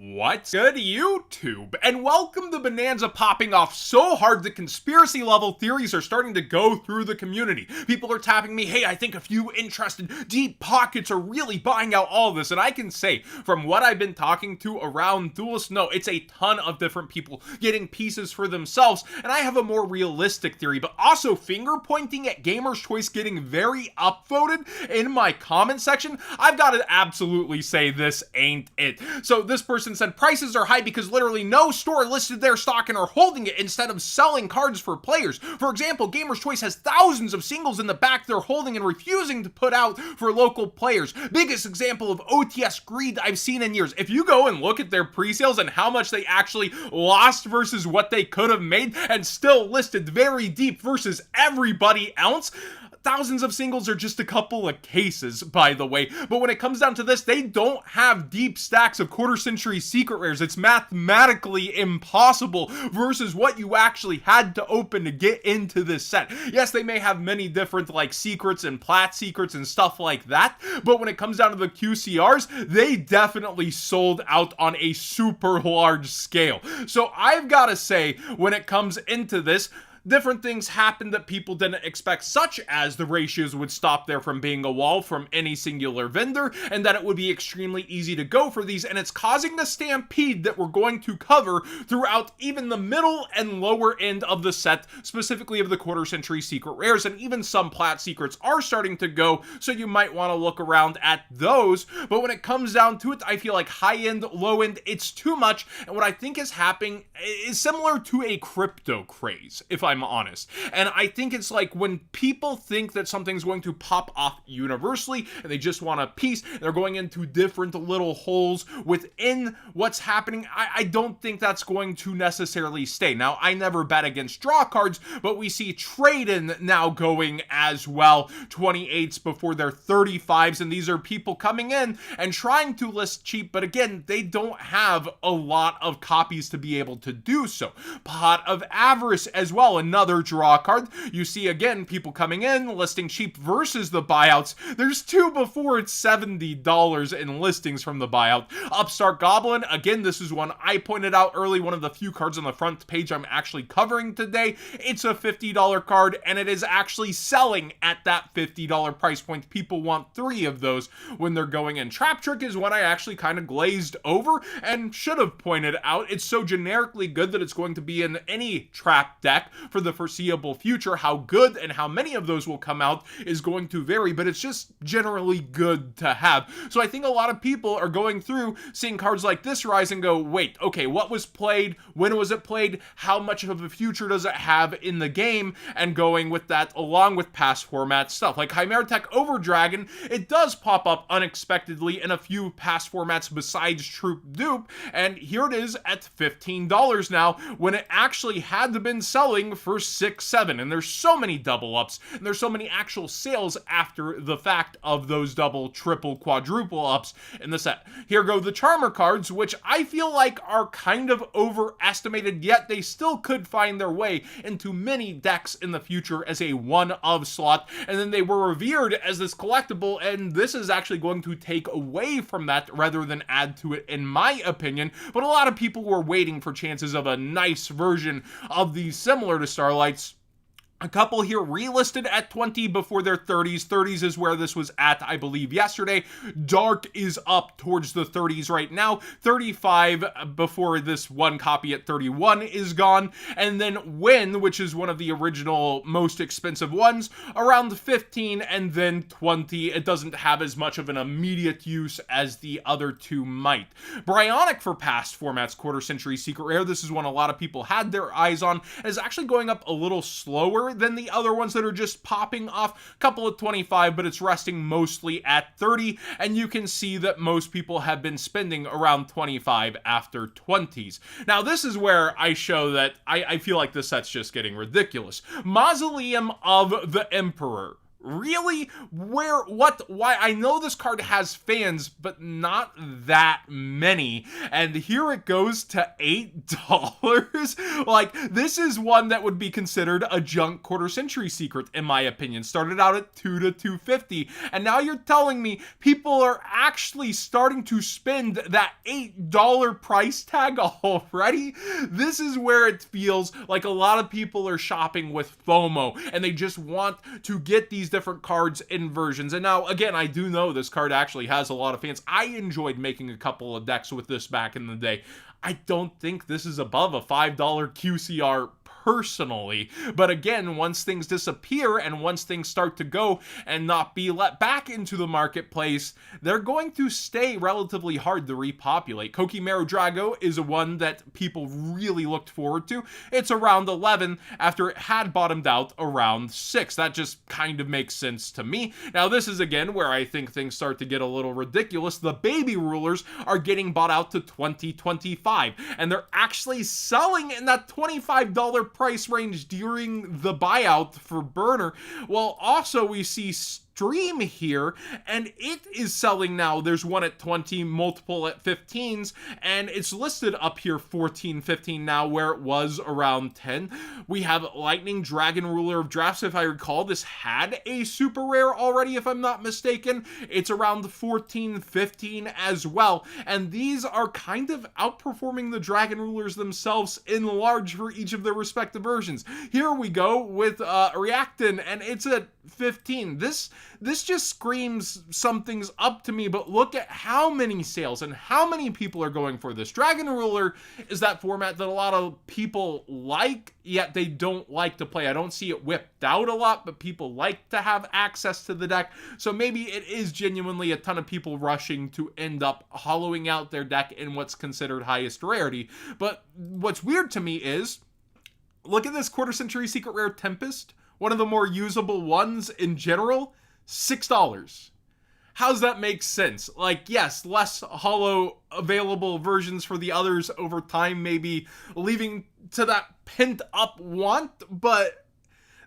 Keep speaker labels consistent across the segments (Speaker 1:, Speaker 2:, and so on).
Speaker 1: What's good, YouTube? And welcome to Bonanza popping off so hard that conspiracy level theories are starting to go through the community. People are tapping me, hey, I think a few interested deep pockets are really buying out all of this. And I can say, from what I've been talking to around Duelist, no, it's a ton of different people getting pieces for themselves. And I have a more realistic theory, but also finger pointing at Gamer's Choice getting very upvoted in my comment section. I've got to absolutely say this ain't it. So this person said prices are high because literally no store listed their stock and are holding it instead of selling cards for players. For example, Gamer's Choice has thousands of singles in the back they're holding and refusing to put out for local players. Biggest example of OTS greed I've seen in years. If you go and look at their pre-sales and how much they actually lost versus what they could have made and still listed very deep versus everybody else, thousands of singles are just a couple of cases, by the way. But when it comes down to this, they don't have deep stacks of quarter-century secret rares. It's mathematically impossible versus what you actually had to open to get into this set. Yes, they may have many different like secrets and plat secrets and stuff like that, but when it comes down to the QCRs, they definitely sold out on a super large scale. So I've got to say, when it comes into this, different things happened that people didn't expect, such as the ratios would stop there from being a wall from any singular vendor, and that it would be extremely easy to go for these, and it's causing the stampede that we're going to cover throughout even the middle and lower end of the set, specifically of the quarter-century secret rares, and even some plat secrets are starting to go, so you might want to look around at those. But when it comes down to it, I feel like high-end, low-end, it's too much, and what I think is happening is similar to a crypto craze, if I'm honest. And I think it's like when people think that something's going to pop off universally and they just want a piece, they're going into different little holes within what's happening. I don't think that's going to necessarily stay. Now, I never bet against draw cards, but we see trade-in now going as well. 28s before their 35s, and these are people coming in and trying to list cheap, but again, they don't have a lot of copies to be able to do so. Pot of Avarice as well, another draw card. You see again people coming in listing cheap versus the buyouts. There's two before it's $70 in listings from the buyout. Upstart Goblin, again, this is one I pointed out early, one of the few cards on the front page I'm actually covering today. It's a $50 card and it is actually selling at that $50 price point. People want 3 of those when they're going in. Trap Trick is one I actually kind of glazed over and should have pointed out. It's so generically good that it's going to be in any trap deck for the foreseeable future. How good and how many of those will come out is going to vary, but it's just generally good to have. So I think a lot of people are going through seeing cards like this rise and go, wait, okay, what was played? When was it played? How much of a future does it have in the game? And going with that along with past format stuff. Like Chimera Tech Overdragon, it does pop up unexpectedly in a few past formats besides Troop Dupe, and here it is at $15 now when it actually had to been selling for 6, 7, and there's so many double ups and there's so many actual sales after the fact of those double, triple, quadruple ups in the set. Here go the Charmer cards, which I feel like are kind of overestimated, yet they still could find their way into many decks in the future as a one-of slot, and then they were revered as this collectible, and this is actually going to take away from that rather than add to it, in my opinion. But a lot of people were waiting for chances of a nice version of these similar to Starlights. A couple here relisted at 20 before their 30s. 30s is where this was at, I believe, yesterday. Dark is up towards the 30s right now. 35 before this one copy at 31 is gone. And then Win, which is one of the original most expensive ones, around 15 and then 20. It doesn't have as much of an immediate use as the other two might. Bryonic for past formats, quarter-century secret rare. This is one a lot of people had their eyes on. It is actually going up a little slower than the other ones that are just popping off. A couple of 25, but it's resting mostly at 30, and you can see that most people have been spending around 25 after 20s. Now, this is where I show that I feel like this set's just getting ridiculous. Mausoleum of the Emperor. Really? Why? I know this card has fans, but not that many. And here it goes to $8. Like, this is one that would be considered a junk quarter century secret, in my opinion. Started out at $2 to $2.50. And now you're telling me people are actually starting to spend that $8 price tag already? This is where it feels like a lot of people are shopping with FOMO, and they just want to get these different cards in versions. And now, again, I do know this card actually has a lot of fans. I enjoyed making a couple of decks with this back in the day. I don't think this is above a $5 QCR personally. But again, once things disappear and once things start to go and not be let back into the marketplace, they're going to stay relatively hard to repopulate. Kokimero Drago is one that people really looked forward to. It's around 11 after it had bottomed out around 6. That just kind of makes sense to me. Now, this is again where I think things start to get a little ridiculous. The baby rulers are getting bought out to $20-25, and they're actually selling in that $25 price range during the buyout for burner. Well, also we see Stream here, and it is selling now. There's one at 20, multiple at 15s, and it's listed up here 14, 15 now, where it was around 10. We have Lightning Dragon Ruler of Drafts. If I recall, this had a super rare already, if I'm not mistaken. It's around 14, 15 as well, and these are kind of outperforming the Dragon Rulers themselves in large for each of their respective versions. Here we go with Reactin, and it's at 15. This just screams something's up to me, but look at how many sales and how many people are going for this. Dragon Ruler is that format that a lot of people like, yet they don't like to play. I don't see it whipped out a lot, but people like to have access to the deck. So maybe it is genuinely a ton of people rushing to end up hollowing out their deck in what's considered highest rarity. But what's weird to me is, look at this quarter century secret rare Tempest, one of the more usable ones in general, $6. How's that make sense? Like, yes, less hollow available versions for the others over time, maybe leaving to that pent up want, but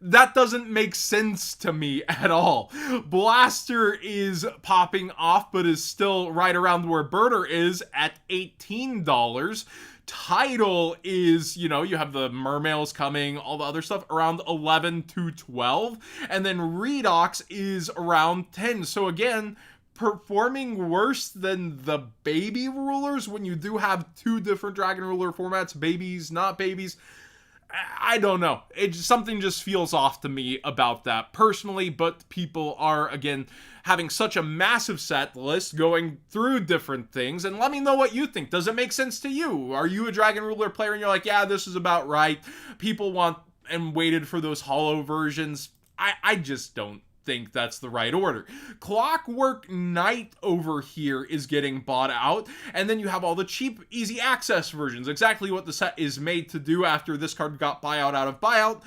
Speaker 1: that doesn't make sense to me at all. Blaster is popping off, but is still right around where Burner is at $18. Tidal is, you have the Mermails coming, all the other stuff, around 11 to 12. And then Redox is around 10. So again, performing worse than the baby rulers when you do have two different Dragon Ruler formats, babies, not babies. I don't know. Something just feels off to me about that personally, but people are, again, having such a massive set list, going through different things, and let me know what you think. Does it make sense to you? Are you a Dragon Ruler player and you're like, yeah, this is about right. People want and waited for those hollow versions. I just don't think that's the right order. Clockwork Knight over here is getting bought out, and then you have all the cheap, easy access versions, exactly what the set is made to do after this card got buyout out of buyout.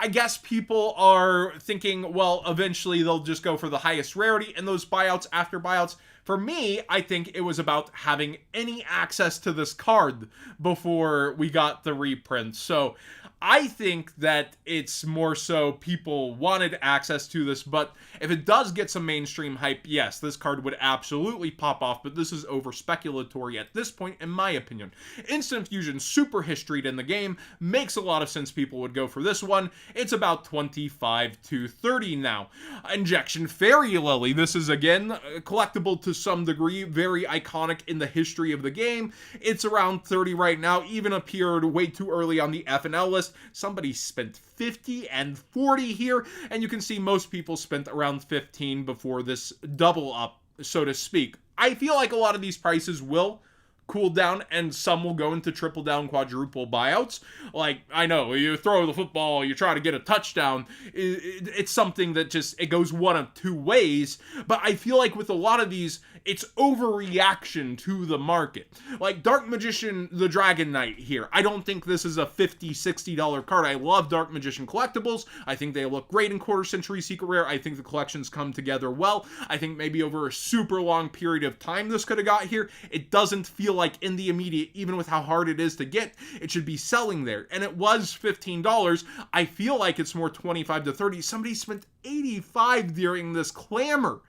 Speaker 1: I guess people are thinking, well, eventually they'll just go for the highest rarity, and those buyouts after buyouts. For me, I think it was about having any access to this card before we got the reprint. So I think that it's more so people wanted access to this, but if it does get some mainstream hype, yes, this card would absolutely pop off, but this is over speculatory at this point, in my opinion. Instant Fusion, super historied in the game, makes a lot of sense people would go for this one. It's about 25 to 30 now. Injection Fairy Lily, this is again collectible to some degree, very iconic in the history of the game. It's around 30 right now, even appeared way too early on the F&L list. Somebody spent 50 and 40 here, and you can see most people spent around 15 before this double up, so to speak. I feel like a lot of these prices will cool down, and some will go into triple down, quadruple buyouts. Like, I know, you throw the football, you try to get a touchdown, it's something that just, it goes one of two ways, but I feel like with a lot of these, it's overreaction to the market. Like Dark Magician, the Dragon Knight here. I don't think this is a $50, $60 card. I love Dark Magician collectibles. I think they look great in quarter century secret rare. I think the collections come together well. I think maybe over a super long period of time this could have got here. It doesn't feel like in the immediate, even with how hard it is to get, it should be selling there. And it was $15. I feel like it's more 25 to 30. Somebody spent 85 during this clamor.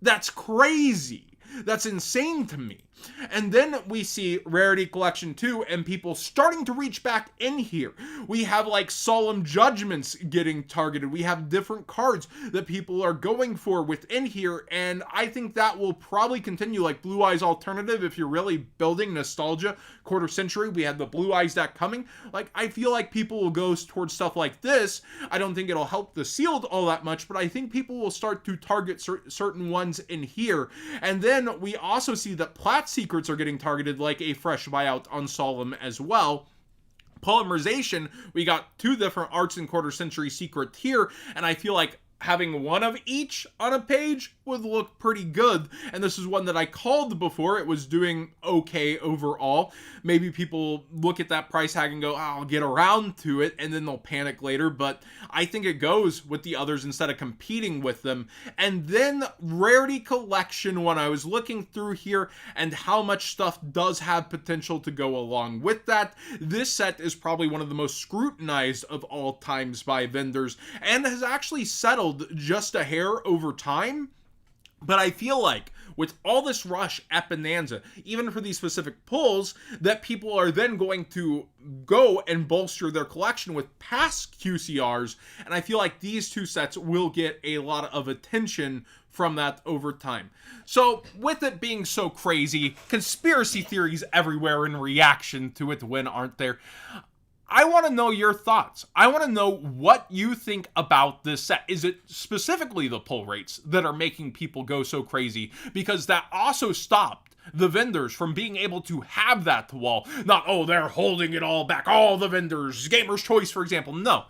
Speaker 1: That's crazy. That's insane to me. And then we see Rarity Collection 2 and people starting to reach back in here. We have like Solemn Judgments getting targeted. We have different cards that people are going for within here, and I think that will probably continue, like Blue Eyes Alternative. If you're really building nostalgia, quarter century, we had the Blue Eyes deck coming. Like, I feel like people will go towards stuff like this. I don't think it'll help the sealed all that much, but I think people will start to target certain ones in here. And then we also see that Plat Secrets are getting targeted, like a fresh buyout on Solemn as well. Polymerization, we got 2 different arts in quarter century secret here, and I feel like having one of each on a page would look pretty good. And this is one that I called before. It was doing okay overall. Maybe people look at that price tag and go, oh, I'll get around to it, and then they'll panic later. But I think it goes with the others instead of competing with them. And then Rarity Collection, when I was looking through here and how much stuff does have potential to go along with that, this set is probably one of the most scrutinized of all times by vendors and has actually settled just a hair over time. But I feel like with all this rush at Bonanza, even for these specific pulls, that people are then going to go and bolster their collection with past QCRs, and I feel like these 2 sets will get a lot of attention from that over time. So with it being so crazy, conspiracy theories everywhere in reaction to it when aren't there, I want to know your thoughts. I want to know what you think about this set. Is it specifically the pull rates that are making people go so crazy? Because that also stopped the vendors from being able to have that wall. Not, oh, they're holding it all back. All the vendors, Gamer's Choice, for example. No,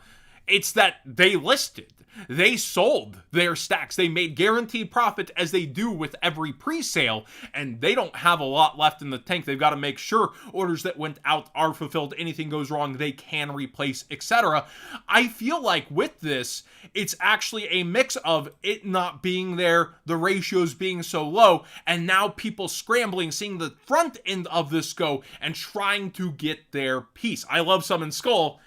Speaker 1: it's that they listed. They sold their stacks. They made guaranteed profit as they do with every pre-sale, and they don't have a lot left in the tank. They've got to make sure orders that went out are fulfilled. Anything goes wrong, they can replace, etc. I feel like with this, it's actually a mix of it not being there, the ratios being so low, and now people scrambling, seeing the front end of this go and trying to get their piece. I love Summon Skull.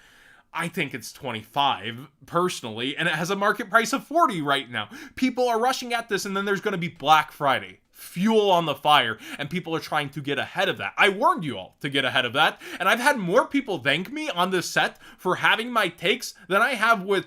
Speaker 1: I think it's 25 personally, and it has a market price of 40 right now. People are rushing at this, and then there's going to be Black Friday. Fuel on the fire, and people are trying to get ahead of that. I warned you all to get ahead of that, and I've had more people thank me on this set for having my takes than I have with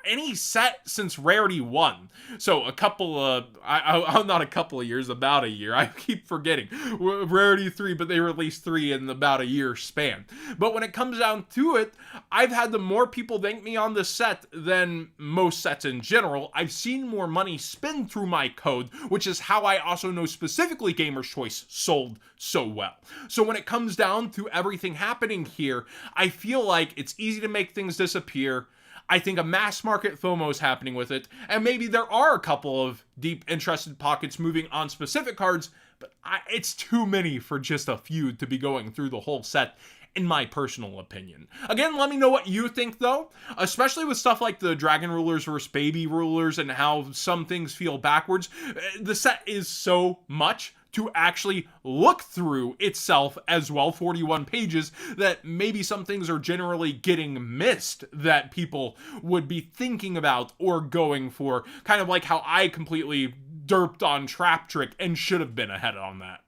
Speaker 1: any set since Rarity 1. So a couple of, I'm not a couple of years, about a year. I keep forgetting. Rarity 3, but they released 3 in about a year span. But when it comes down to it, I've had the more people thank me on this set than most sets in general. I've seen more money spend through my code, which is how I also know specifically Gamer's Choice sold so well. So when it comes down to everything happening here, I feel like it's easy to make things disappear. I think a mass market FOMO is happening with it, and maybe there are a couple of deep interested pockets moving on specific cards, but it's too many for just a few to be going through the whole set, in my personal opinion. Again, let me know what you think, though, especially with stuff like the Dragon Rulers versus Baby Rulers and how some things feel backwards. The set is so much to actually look through itself as well, 41 pages, that maybe some things are generally getting missed that people would be thinking about or going for, kind of like how I completely derped on Trap Trick and should have been ahead on that.